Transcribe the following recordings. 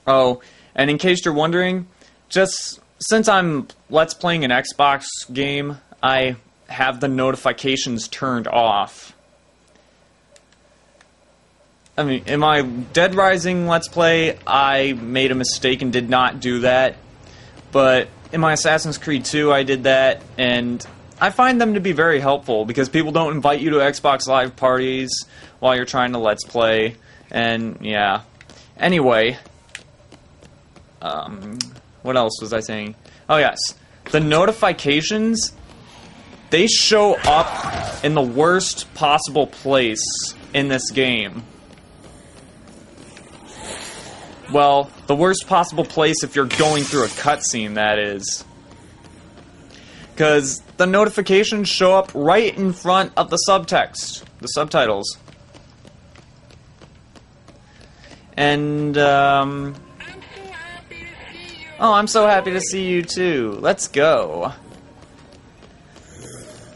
Oh, and in case you're wondering, just since I'm Let's Playing an Xbox game, I have the notifications turned off. I mean, in my DeadRising Let's Play, I made a mistake and did not do that. But in my Assassin's Creed 2, I did that, and I find them to be very helpful, because people don't invite you to Xbox Live parties while you're trying to Let's Play, and yeah. Anyway, what else was I saying? Oh yes, the notifications, they show up in the worst possible place in this game. Well, the worst possible place if you're going through a cutscene, that is. Because the notifications show up right in front of the subtext, the subtitles. And, oh, I'm so happy to see you too. Let's go.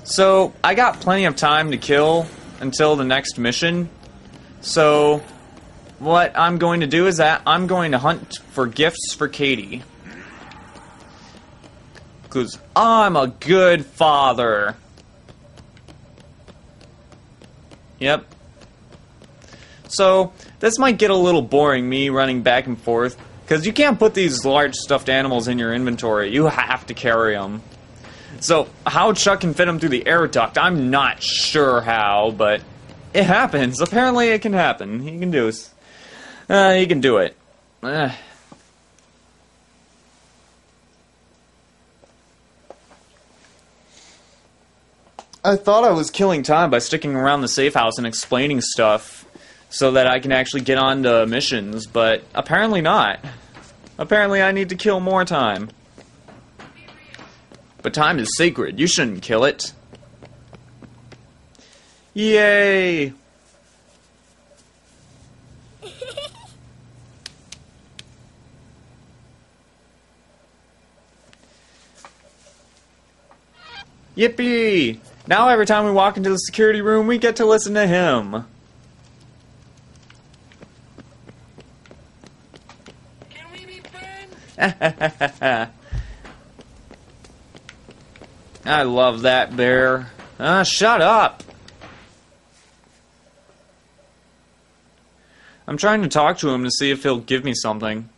So, I got plenty of time to kill until the next mission. So, what I'm going to do is that I'm going to hunt for gifts for Katey. Because I'm a good father. Yep. So, this might get a little boring, me running back and forth. Because you can't put these large stuffed animals in your inventory. You have to carry them. So, how Chuck can fit them through the air duct, I'm not sure how, but it happens. Apparently it can happen. He can do it. He can do it. I thought I was killing time by sticking around the safe house and explaining stuff so that I can actually get on to missions, but apparently not. Apparently I need to kill more time. But time is sacred. You shouldn't kill it. Yay! Yippee! Now every time we walk into the security room, we get to listen to him. Can we be friends? I love that bear. Shut up! I'm trying to talk to him to see if he'll give me something.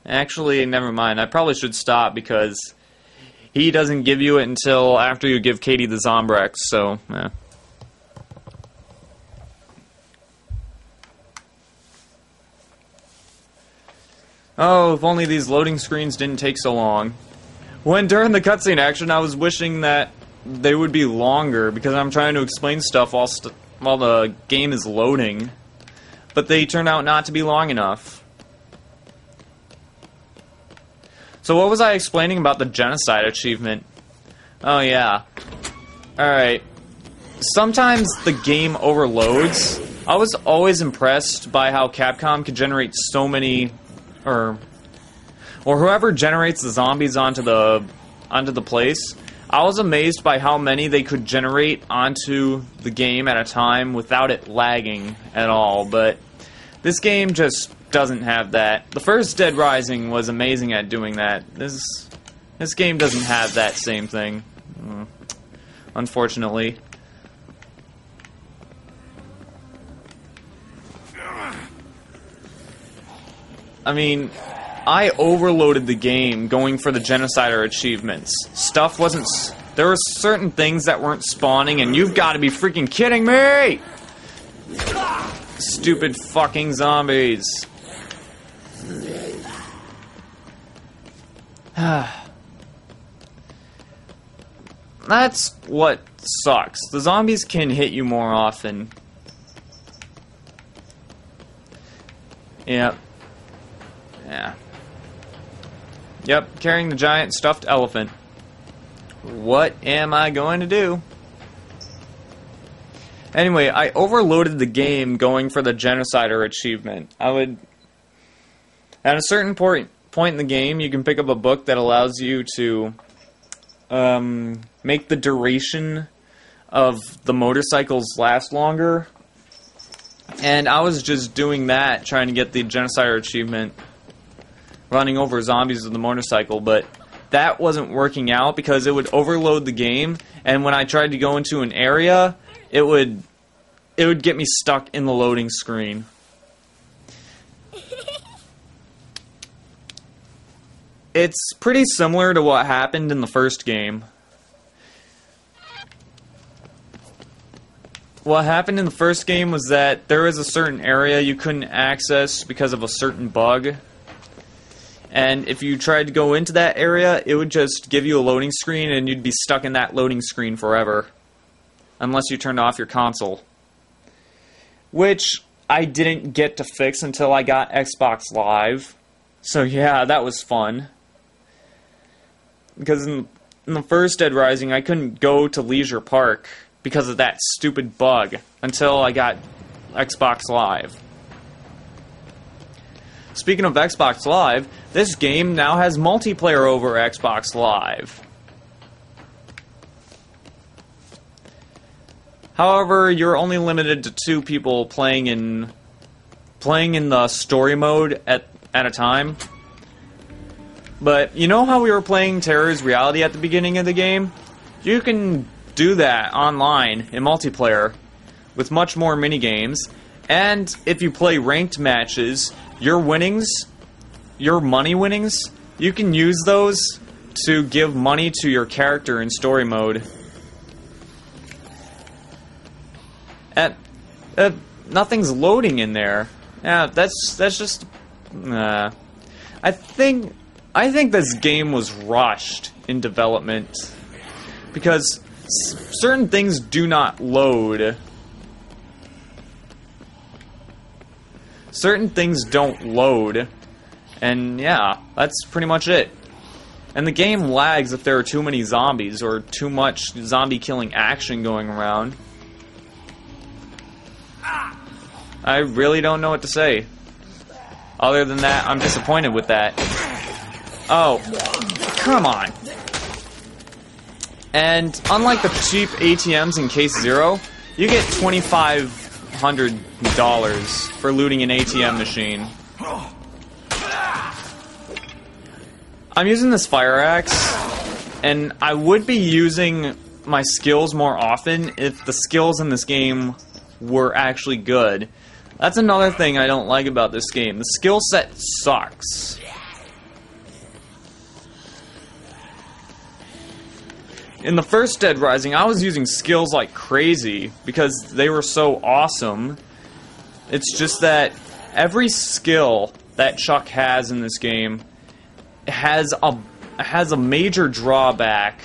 Actually, never mind. I probably should stop because he doesn't give you it until after you give Katey the Zombrex, so, yeah. Oh, if only these loading screens didn't take so long. When during the cutscene action, I was wishing that they would be longer, because I'm trying to explain stuff while the game is loading. But they turned out not to be long enough. So what was I explaining about the genocide achievement? Oh yeah. Alright. Sometimes the game overloads. I was always impressed by how Capcom could generate so many, or whoever generates the zombies onto the place. I was amazed by how many they could generate onto the game at a time without it lagging at all, but this game just doesn't have that. The first DeadRising was amazing at doing that. This game doesn't have that same thing, unfortunately. I mean, I overloaded the game going for the Genocider achievements. Stuff wasn't... There were certain things that weren't spawning, and you've got to be freaking kidding me! Stupid fucking zombies. That's what sucks. The zombies can hit you more often. Yep. Yeah. Yep, carrying the giant stuffed elephant. What am I going to do? Anyway, I overloaded the game going for the Genocider achievement. At a certain point in the game, you can pick up a book that allows you to make the duration of the motorcycles last longer. And I was just doing that, trying to get the Genocider achievement, running over zombies with the motorcycle, but that wasn't working out because it would overload the game, and when I tried to go into an area, it would get me stuck in the loading screen. It's pretty similar to what happened in the first game. What happened in the first game was that there was a certain area you couldn't access because of a certain bug. And if you tried to go into that area, it would just give you a loading screen and you'd be stuck in that loading screen forever. Unless you turned off your console. Which I didn't get to fix until I got Xbox Live. So yeah, that was fun. Because in the first Dead Rising, I couldn't go to Leisure Park because of that stupid bug until I got Xbox Live. Speaking of Xbox Live, this game now has multiplayer over Xbox Live. However, you're only limited to 2 people playing in the story mode at a time. But you know how we were playing Terror's Reality at the beginning of the game? You can do that online in multiplayer with much more minigames. And if you play ranked matches, your winnings, your money winnings, you can use those to give money to your character in story mode. And nothing's loading in there. Yeah, that's just. I think this game was rushed in development because certain things do not load. Certain things don't load, and yeah, that's pretty much it. And the game lags if there are too many zombies or too much zombie killing action going around. I really don't know what to say. Other than that, I'm disappointed with that. Oh, come on. And unlike the cheap ATMs in Case Zero, you get $2,500 for looting an ATM machine. I'm using this fire axe, and I would be using my skills more often if the skills in this game were actually good. That's another thing I don't like about this game. The skill set sucks. In the first Dead Rising, I was using skills like crazy because they were so awesome. It's just that every skill that Chuck has in this game has a major drawback,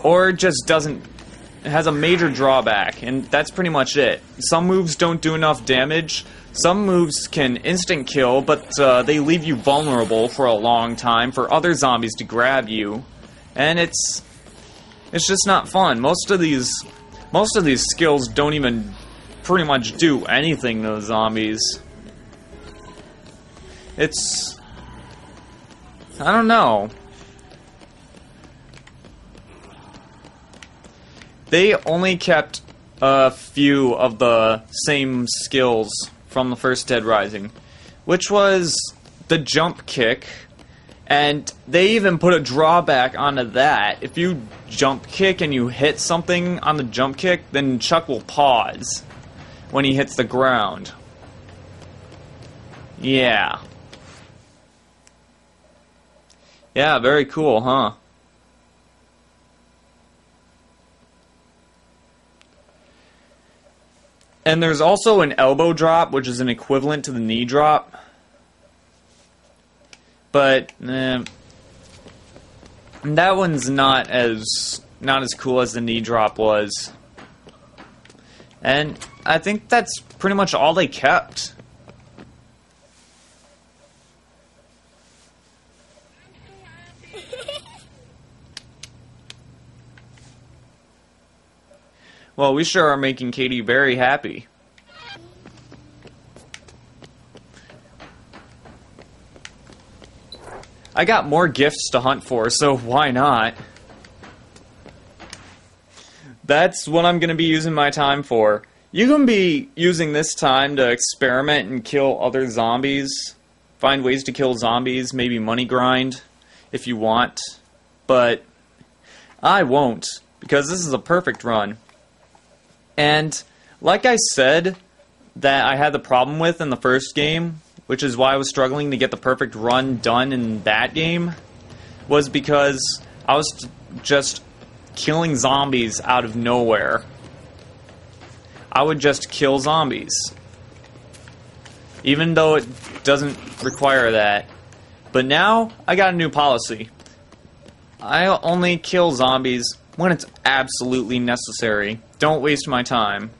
or just doesn't. It has a major drawback, and that's pretty much it. Some moves don't do enough damage. Some moves can instant kill, but they leave you vulnerable for a long time for other zombies to grab you, and it's just not fun. Most of these skills don't even pretty much do anything to the zombies. I don't know. They only kept a few of the same skills from the first Dead Rising, which was the jump kick, and they even put a drawback onto that. If you jump kick and you hit something on the jump kick, then Chuck will pause when he hits the ground. Yeah. Yeah, very cool, huh? And there's also an elbow drop, which is an equivalent to the knee drop. But that one's not as cool as the knee drop was. And I think that's pretty much all they kept. Well, we sure are making Katey very happy. I got more gifts to hunt for, so why not? That's what I'm going to be using my time for. You can be using this time to experiment and kill other zombies. Find ways to kill zombies, maybe money grind if you want. But I won't, because this is a perfect run. And like I said that I had the problem with in the first game, which is why I was struggling to get the perfect run done in that game, was because I was just killing zombies out of nowhere. I would just kill zombies. Even though it doesn't require that. But now, I got a new policy. I only kill zombies when it's absolutely necessary. Don't waste my time.